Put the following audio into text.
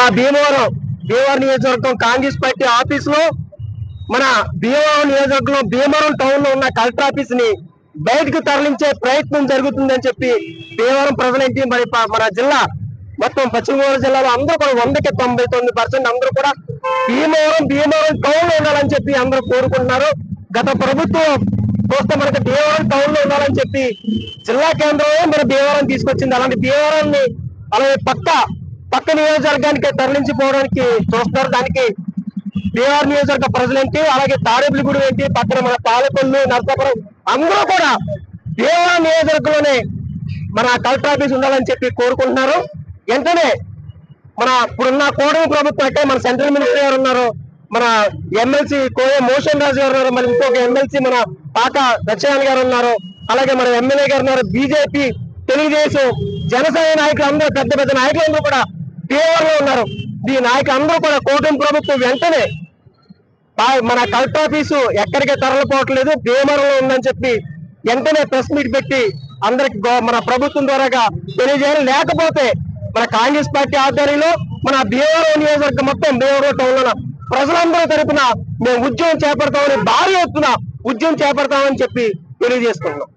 మా భీమవరం నియోజకవర్గం Congress party office లో మన భీమవరం నియోజకవర్గంలో భీమవరం టౌన్ లో ఉన్న కలెక్టర్ ఆఫీస్ ని బయటకు తరలించే ప్రయత్నం జరుగుతుందని చెప్పి భీమవరం ప్రజలేంటి మరి మన జిల్లా మొత్తం పశ్చిమ గోదావరి జిల్లాలో అందరూ కూడా 100కి 99% అందరూ కూడా భీమవరం టౌన్ లో ఉండాలని చెప్పి అందరూ కోరుకుంటున్నారు. గత ప్రభుత్వం చూస్తే మనకి భీమవరం టౌన్ లో ఉండాలని చెప్పి జిల్లా కేంద్రంలో మన భీమవరం తీసుకొచ్చింది. అలాంటి భీమవరాన్ని అలాగే పక్క నియోజకవర్గానికి తరలించిపోవడానికి చూస్తారు. దానికి భీమవరం నియోజకవర్గ ప్రజలేంటి అలాగే తాడేపల్లిగూడెం ఏంటి పక్కన మన పాలకొల్లు నరసాపురం అందరూ కూడా భీమవరం నియోజకవర్గంలోనే మన కలెక్టర్ ఆఫీస్ ఉండాలని చెప్పి కోరుకుంటున్నారు. వెంటనే మన ఇప్పుడున్న కూటమి ప్రభుత్వం అంటే మన సెంట్రల్ మినిస్టర్ గారు ఉన్నారు, మన ఎమ్మెల్సీ కోయ మోషన్ రాజు గారు ఉన్నారు, మరి ఇంకొక ఎమ్మెల్సీ మన పాక దక్షిణాని గారు ఉన్నారు, అలాగే మన ఎమ్మెల్యే గారు ఉన్నారు, బీజేపీ తెలుగుదేశం జనసేన నాయకులు అందరూ పెద్ద నాయకులందరూ కూడా భీమవరంలో ఉన్నారు. ఈ నాయకులందరూ కూడా కూటమి ప్రభుత్వం వెంటనే మన కలెక్టర్ ఆఫీసు ఎక్కడికి తరలిపోవట్లేదు భీమవరంలో ఉందని చెప్పి వెంటనే ప్రెస్ మీట్ పెట్టి అందరికి మన ప్రభుత్వం ద్వారాగా తెలియజేయాలి. లేకపోతే మన కాంగ్రెస్ పార్టీ ఆధ్వర్యంలో మన భీమవరం నియోజకవర్గం మొత్తం భీమవరం టౌన్ లో ప్రజలందరూ తరపున మేము ఉద్యమం చేపడతామని భారీ ఎత్తున ఉద్యమం చేపడతామని చెప్పి తెలియజేస్తున్నాం.